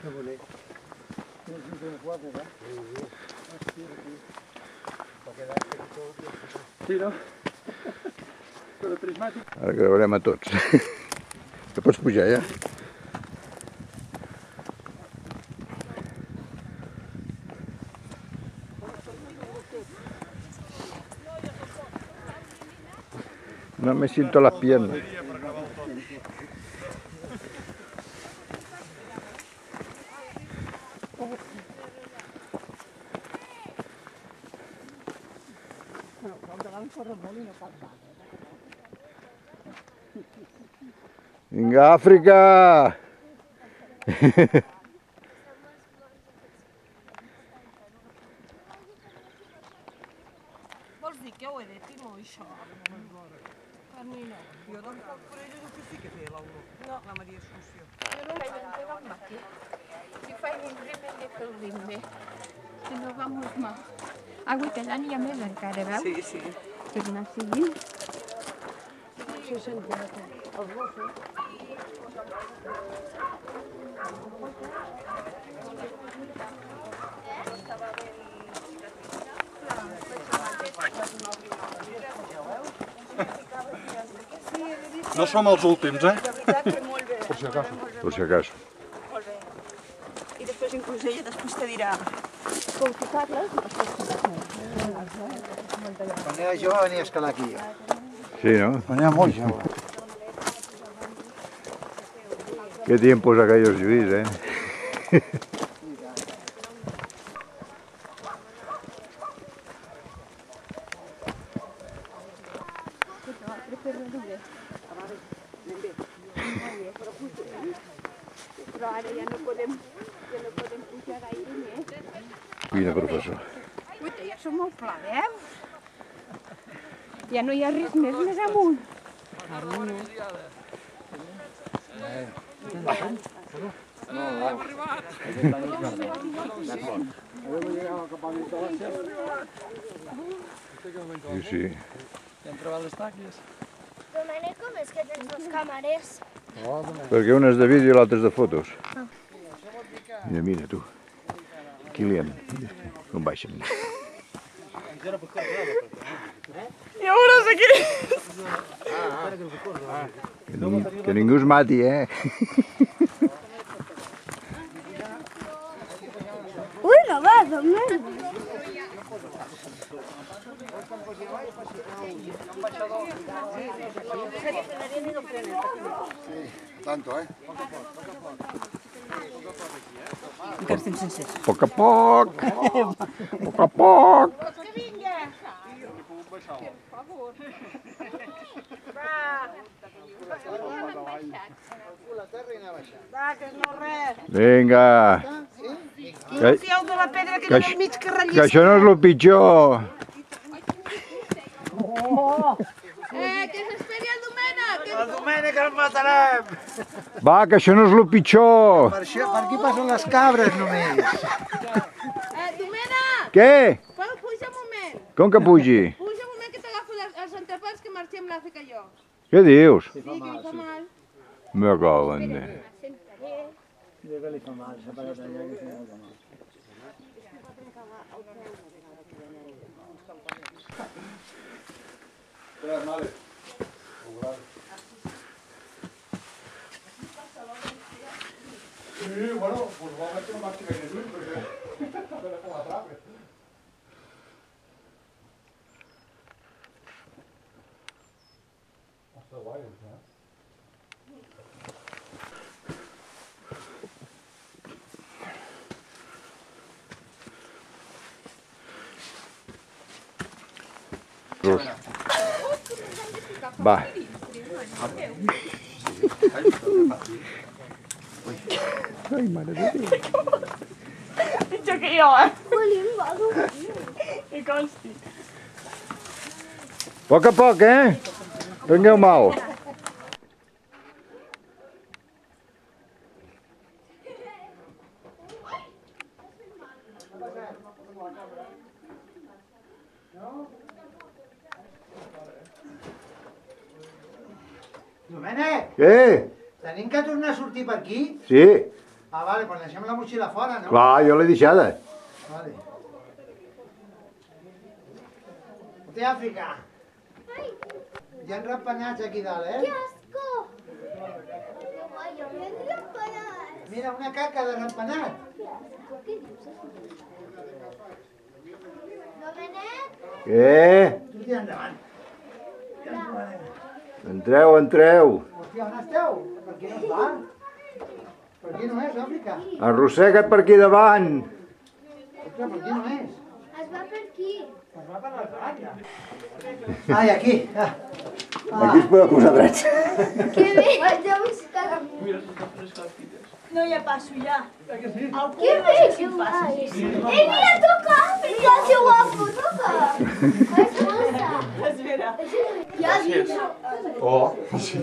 Que bonic. Sí, no? Però prismàtic. Ara gravarem a tots. Que pots pujar, ja? No me siento las piernas. Vinga, Àfrica! Vols dir que ho he de Timo, això? Per mi no. Jo tampoc, però ella diu que sí que feia l'olor. No. La Maria Assumpció. Jo no vaig entregar amb aquí. Si faig un ritme de fer el ritme. Si no vamos mal. Agua tallant hi ha més encara, veus? Sí, sí. Que anar seguint. Sí, sent els gossos. No som els últims, eh? Per si acaso. Per si acaso. Molt bé. I després inclús ella després te dirà... Com que parles, Quan era jove venia a escalar aquí. Sí, ¿no? Quan era molt jove. Qué tiempos aquellos, Lluís, ¿eh? però ara ja no podem pujar gaire més. Quina professor. Uita, ja som molt pla, veus? Ja no hi ha res més amunt. Sí, sí. Hem trobat les tàquies. Domènec, com és que tens dues càmeres? Perquè una és de vídeo i l'altra és de fotos. Mira, mira, tu. Kilian. Com baixen. Ja veuràs aquí! Que ningú es mati, eh? Ui, no va, Domènec. Tanto, eh? Encara estem sencers. A poc a poc. A poc a poc. Que vinga! Per favor. Va! Va, que no res. Vinga. No fieu de la pedra que Que allà al mig que Que rellisca. això no és el pitjor. Que s'esperi el Domènec! El Domènec el matarem! Va, que això no és el pitjor. Per aquí passen les cabres només. Domènec! Què? Puja un moment. Com que pugi? Puja un moment que t'agafo els entrepans que marxem l'Àfrica jo. Què dius? Sí, que em fa mal. Me cago en Déu. Diu que li fa mal, s'ha parat allà que fa molt de mal. Sí, bueno, pues va a ver que no marxi gaire lluny, perquè a veure com l'atrapes. Està guai, això, eh? Va. Ai, mare de Déu. Pitjor que jo, eh? William, va, Que consti. A poc, eh? Prengueu mal. Domènec, Què? tenim que tornar a sortir per aquí? Sí. Ah, vale, pues deixem la motxilla fora, no? Clar, jo l'he deixada. Vale. Té Àfrica. Hi ha ratpenats aquí dalt, ¡Qué eh? asco! ¡Ay, yo me ratpenat! Mira, una caca de ratpenat. ¡Qué asco! ¿Qué dices? Domenet? Què? Tu tira endavant. Entreu, entreu. Hòstia, on esteu? Per aquí no es va. Per aquí no és, Àfrica. Arrossega't per aquí davant. Ostres, per aquí no és. Es va per aquí. Es va per la platja. Ai, aquí. Ah. Aquí es poden posar drets. ¡Qué bello! Ya buscar a mí. No, ja passo, ja. ¡Qué bello! Guay. Mira, toca Àfrica! ¡Qué guapo! Toca! Espera. Ya has dicho. Oh, sí.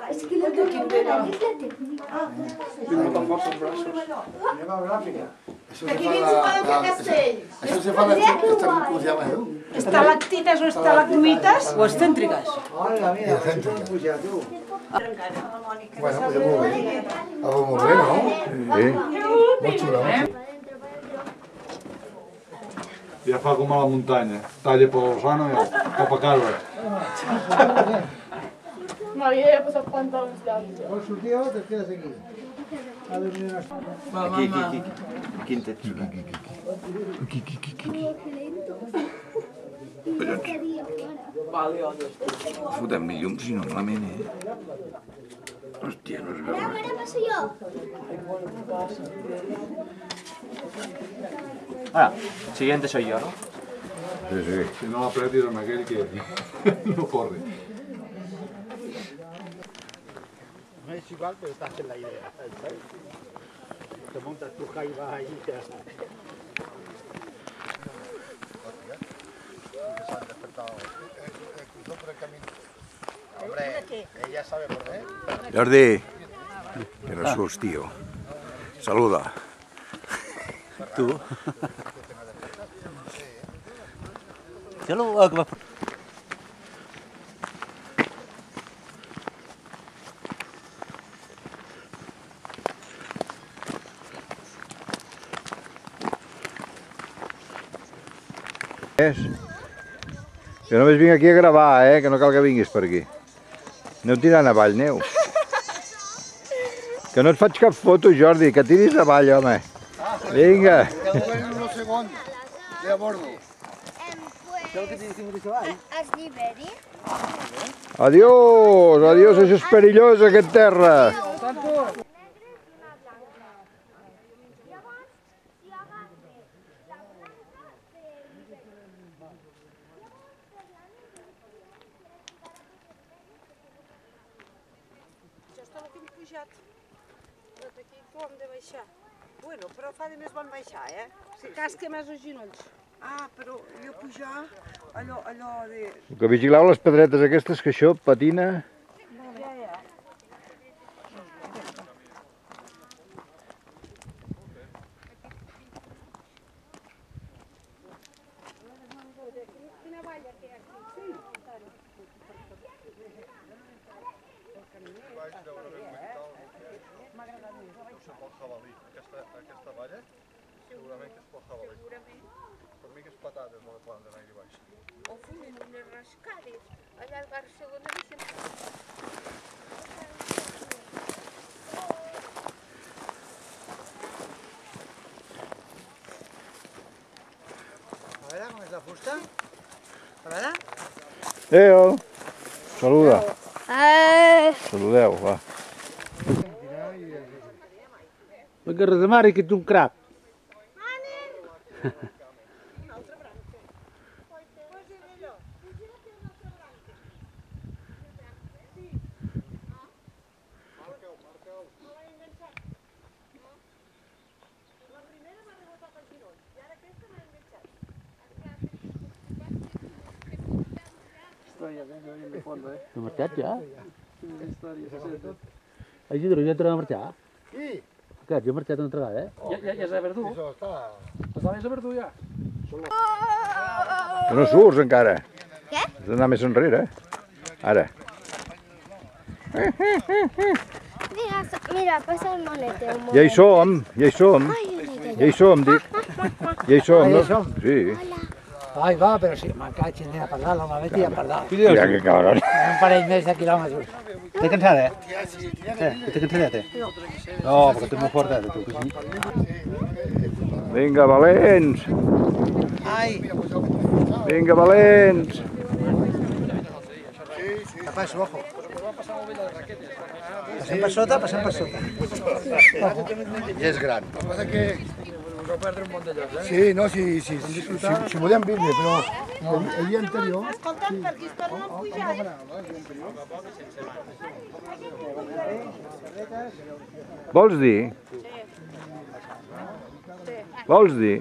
Es que lo que quiero ver es la técnica. Tinc molta força als braços. Anem a veure Àfrica. Aquí dins ho poden fer castells. Això se fa com se llama, no? Estalactites o estalagmites o excèntriques. Hola, mira, per aquí podem pujar, tu. Bueno, pues molt bé. Algo molt bé, no? Sí. Molt xulo. Ja fa com a la muntanya. Talla per l'Osano i cap a casa. M'havia de posar pantalons llargs. Vols sortir o te quedes aquí? A dormir una estona. Aquí. Quin tens? Fotem llums i no malament, Hòstia, no es veu. Ahora paso yo. Ahora, siguiente soy yo, ¿no? Sí, sí. Si no l'apretis amb aquell que no corre. No es igual, pero estás en la idea. ¿Sabes? Te montas tu jaiba ahí y te vas a... Hombre, ella sabe por qué. Jordi, que no surts, tío. Saluda. Tú. Yo lo hago más. Jo només vinc aquí a gravar, que no cal que vinguis per aquí. Aneu tirant avall, aneu. Que no et faig cap foto, Jordi, que tiris avall, home. Vinga. unos segundos de a bordo. ¿Has liberi? Adiós, adiós, això és perillós, aquest terra. Això és tot el que hem pujat. Però aquí com hem de baixar. Bueno, però fa de més bon baixar, Si casca més els genolls. Ah, però jo pujar allò de... Que vigileu les pedretes aquestes, que això patina. Ja. Aquesta valla, segurament que és pel jabalí. Per mi que és patates, no poden anar aquí baix. O fumen unes rascades. Allà al Barcelona deixen... A veure com és la fusta. A veure. Adéu. Saluda. Saludeu, va. Vinga, redemar, que ets un crap. T'ha marxat ja? Isidro, ja t'ha marxat? Sí. Què, ja ha marxat una altra vegada, Ja és a Verdú. Això està... Estaves a Verdú ja. Que no surts encara. Què? Has d'anar més enrere. Ara. Mira, Mira, passa el monete. Un Ja hi som, ja hi som. Ai, Ja hi som, dic. Ja hi som, Ah, ja no? hi som? Sí. Ai, va, però sí, me'n caig en a parlar, la Betty a parlar. Mira que cabron. Un parell més de quilòmetres. ¿Te cansada? ¿Te cansada? No, porque estoy muy fuerte. Vinga, valents. Ai, Vinga, valents. tapa su ojo. Passem per sota, passem per sota. I és gran. El que passa que... Vau perdre un munt de llocs, eh? Sí, no, si volíem vindre, però el dia anterior... Escolta, per aquí es torna a pujar, Vols dir? Vols dir?